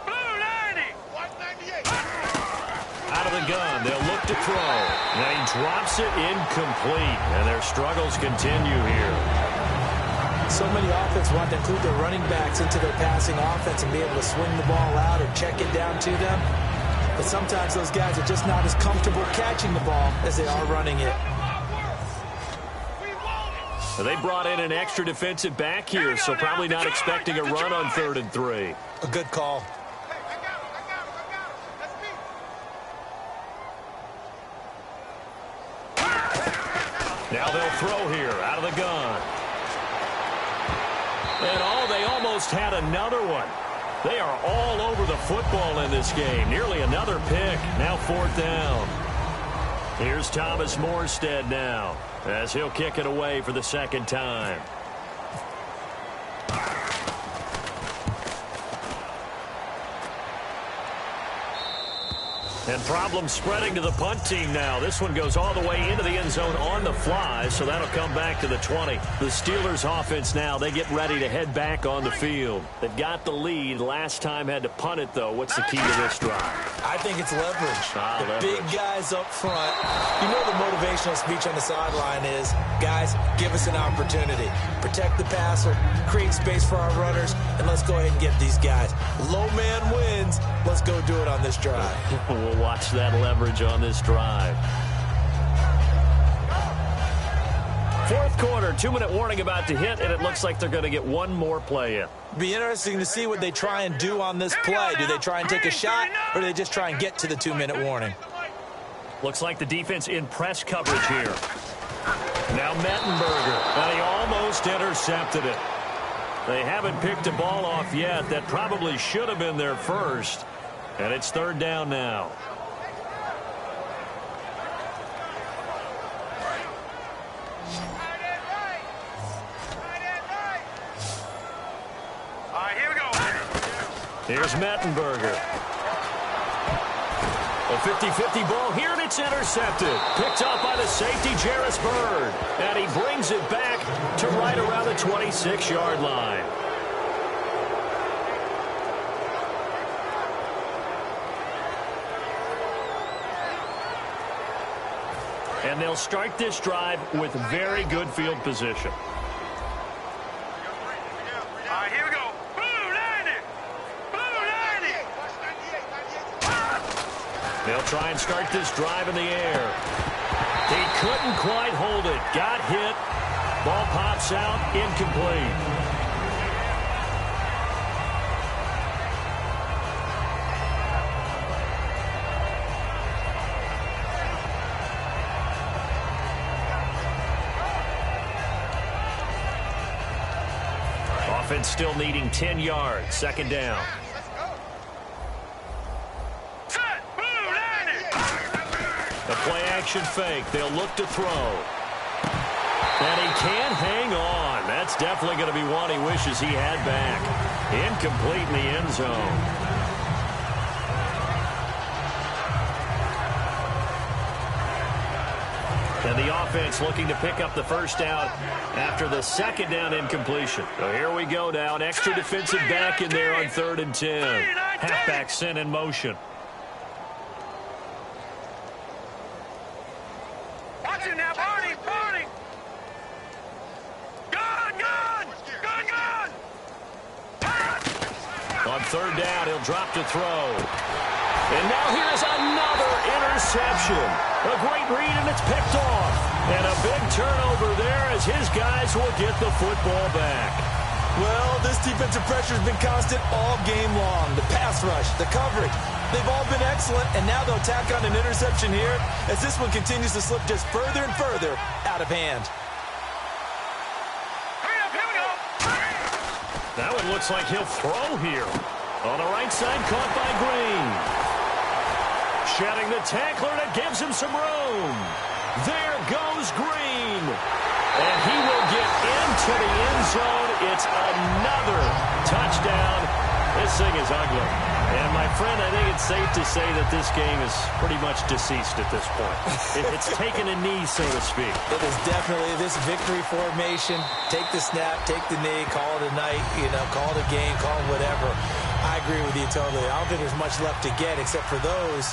Blue 90. White 98. Out of the gun, they'll look to throw. Now he drops it incomplete, and their struggles continue here. So many offenses want to include their running backs into their passing offense and be able to swing the ball out or check it down to them. But sometimes those guys are just not as comfortable catching the ball as they are running it. They brought in an extra defensive back here, so probably not expecting a run on 3rd and 3. A good call. Now they'll throw here out of the gun. And they almost had another one. They are all over the football in this game. Nearly another pick. Now 4th down. Here's Thomas Morstead now as he'll kick it away for the second time. And problems spreading to the punt team now. This one goes all the way into the end zone on the fly, so that'll come back to the 20. The Steelers offense now, they get ready to head back on the field. They've got the lead. Last time had to punt it, though. What's the key to this drive? I think it's leverage. Leverage. Big guys up front. You know the motivational speech on the sideline is, guys, give us an opportunity. Protect the passer, create space for our runners, and let's go ahead and get these guys. Low man wins. Let's go do it on this drive. We'll watch that leverage on this drive. 4th quarter, 2-minute warning about to hit, and it looks like they're going to get one more play in. Be interesting to see what they try and do on this play. Do they try and take a shot, or do they just try and get to the 2-minute warning? Looks like the defense in press coverage here. Now Mettenberger, and he almost intercepted it. They haven't picked a ball off yet. That probably should have been their first. And it's 3rd down now. All right, here we go. Here's Mettenberger. A 50-50 ball here, and it's intercepted. Picked up by the safety, Jarris Byrd. And he brings it back to right around the 26-yard line. And they'll start this drive with very good field position. All right, here we go. Blue 90. Blue 90. They'll try and start this drive in the air. He couldn't quite hold it. Got hit. Ball pops out. Incomplete. Offense still needing 10 yards. Second down. A play-action fake. They'll look to throw. And he can't hang on. That's definitely going to be one he wishes he had back. Incomplete in the end zone. And the offense looking to pick up the first down after the second down incompletion. So here we go now. An extra defensive back in there on 3rd and 10. Halfback sent in motion. Watch it now, Barney, Barney. Gun. On 3rd down, he'll drop to throw. And now here's another interception. A great read, and it's picked off. And a big turnover there as his guys will get the football back. Well, this defensive pressure has been constant all game long. The pass rush, the coverage, they've all been excellent, and now they'll tack on an interception here as this one continues to slip just further and further out of hand. Hurry up, here we go. That one looks like he'll throw here. On the right side, caught by Green. Shedding the tackler that gives him some room. There goes Green. And he will get into the end zone. It's another touchdown. This thing is ugly. And, my friend, I think it's safe to say that this game is pretty much deceased at this point. It's taken a knee, so to speak. It is definitely this victory formation. Take the snap, take the knee, call it a night, call it a game, call it whatever. I agree with you totally. I don't think there's much left to get except for those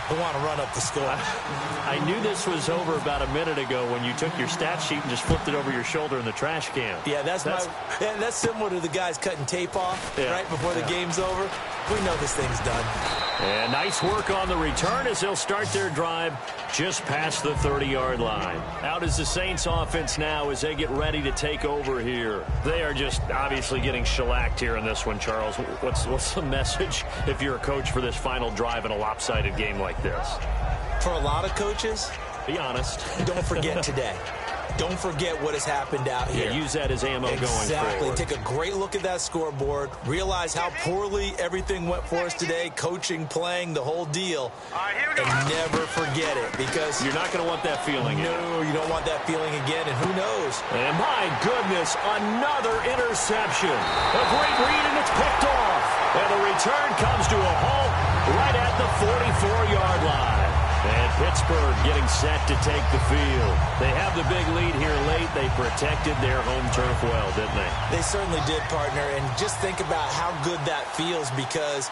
who want to run up the score. I knew this was over about a minute ago when you took your stat sheet and just flipped it over your shoulder in the trash can. Yeah, that's similar to the guys cutting tape off right before the game's over. We know this thing's done. And nice work on the return as they'll start their drive just past the 30-yard line. Out is the Saints offense now as they get ready to take over here. They are just obviously getting shellacked here in this one, Charles. What's the message if you're a coach for this final drive in a lopsided game like this? For a lot of coaches, be honest. Don't forget today. Don't forget what has happened out here. Yeah, use that as ammo going forward. Exactly. Take a great look at that scoreboard. Realize how poorly everything went for us today. Coaching, playing, the whole deal. And never forget it because you're not going to want that feeling again. No, you don't want that feeling again. And who knows? And my goodness, another interception. A great read, and it's picked off. And the return comes to a halt right at the 44-yard line. And Pittsburgh getting set to take the field. They have the big lead here late. They protected their home turf well, didn't they? They certainly did, partner. And just think about how good that feels because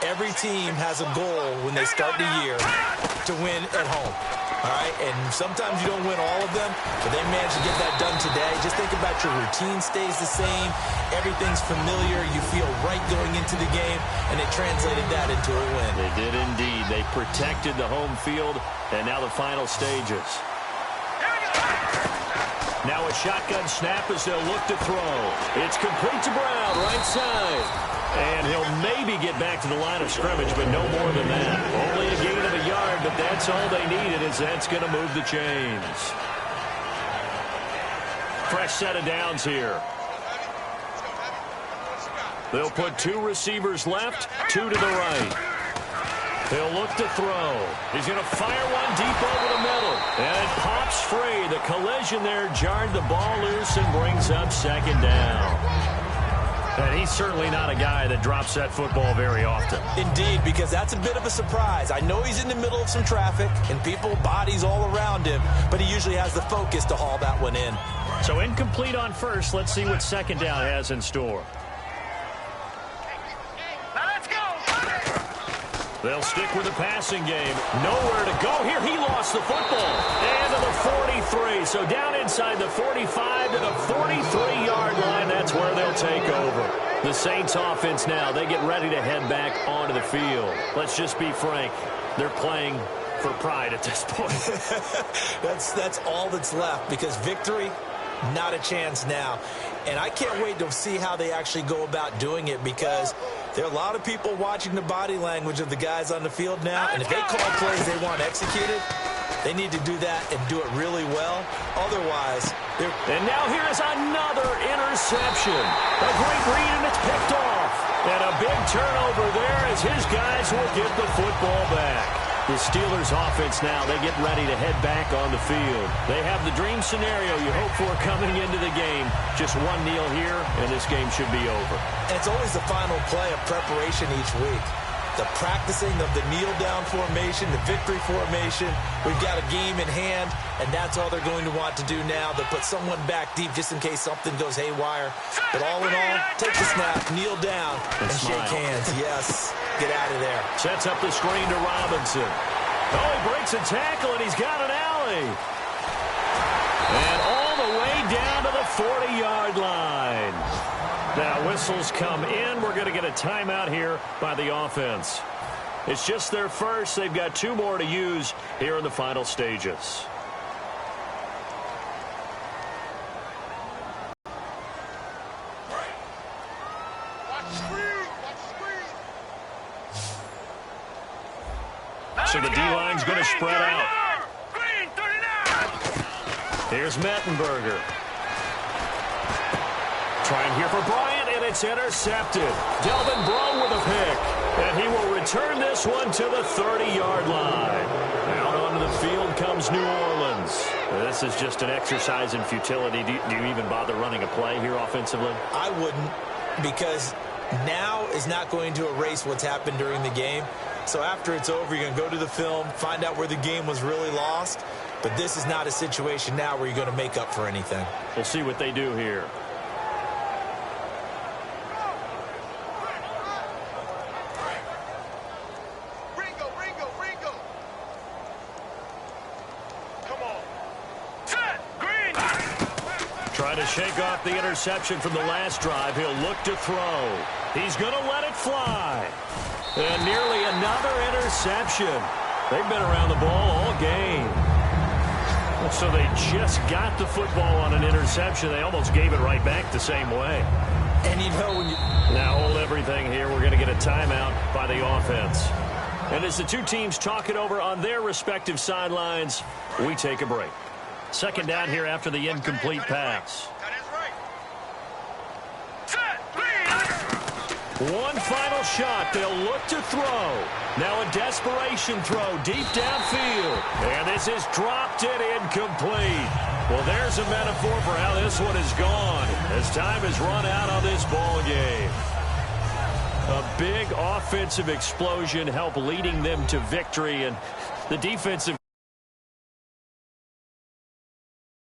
every team has a goal when they start the year to win at home. All right, and sometimes you don't win all of them, but they managed to get that done today. Just think about your routine stays the same. Everything's familiar. You feel right going into the game, and they translated that into a win. They did indeed. They protected the home field, and now the final stages. Now a shotgun snap as they'll look to throw. It's complete to Brown, right side. And he'll maybe get back to the line of scrimmage, but no more than that. Only a gain of a yard, but that's all they needed, as that's going to move the chains. Fresh set of downs here. They'll put 2 receivers left, 2 to the right. He'll look to throw. He's going to fire one deep over the middle. And it pops free. The collision there jarred the ball loose and brings up second down. And he's certainly not a guy that drops that football very often. Indeed, because that's a bit of a surprise. I know he's in the middle of some traffic and people, bodies all around him, but he usually has the focus to haul that one in. So incomplete on first. Let's see what second down has in store. They'll stick with the passing game. Nowhere to go here. He lost the football. And to the 43. So down inside the 45 to the 43-yard line. That's where they'll take over. The Saints offense now. They get ready to head back onto the field. Let's just be frank. They're playing for pride at this point. That's all that's left because victory, not a chance now. And I can't wait to see how they actually go about doing it because there are a lot of people watching the body language of the guys on the field now. And if they call plays they want executed, They need to do that and do it really well. Otherwise, they're... And now here is another interception. A great read, and it's picked off. And a big turnover there as his guys will get the football back. The Steelers offense now, they get ready to head back on the field. They have the dream scenario you hope for coming into the game. Just one kneel here, and this game should be over. And it's always the final play of preparation each week. The practicing of the kneel-down formation, the victory formation. We've got a game in hand, and that's all they're going to want to do now. They'll put someone back deep just in case something goes haywire. But all in all, take the snap, kneel down, and shake hands. Yes, get out of there. Sets up the screen to Robinson. Oh, he breaks a tackle, and he's got an alley. And all the way down to the 40-yard line. Now, whistles come in. We're going to get a timeout here by the offense. It's just their first. They've got 2 more to use here in the final stages. So the D-line's going to spread out. Here's Mettenberger. Trying here for Bryant, and it's intercepted. Delvin Breaux with a pick. And he will return this one to the 30-yard line. Out onto the field comes New Orleans. This is just an exercise in futility. Do you even bother running a play here offensively? I wouldn't, because now is not going to erase what's happened during the game. So after it's over, you're going to go to the film, find out where the game was really lost. But this is not a situation now where you're going to make up for anything. We'll see what they do here. Trying to shake off the interception from the last drive. He'll look to throw. He's going to let it fly. And nearly another interception. They've been around the ball all game. So they just got the football on an interception. They almost gave it right back the same way. And you know when you... Now hold everything here. We're going to get a timeout by the offense. And as the two teams talk it over on their respective sidelines, we take a break. Second down here after the incomplete pass. One final shot. They'll look to throw. Now a desperation throw deep downfield. And this is dropped and incomplete. Well, there's a metaphor for how this one is gone as time has run out on this ball game. A big offensive explosion helped leading them to victory, and the defensive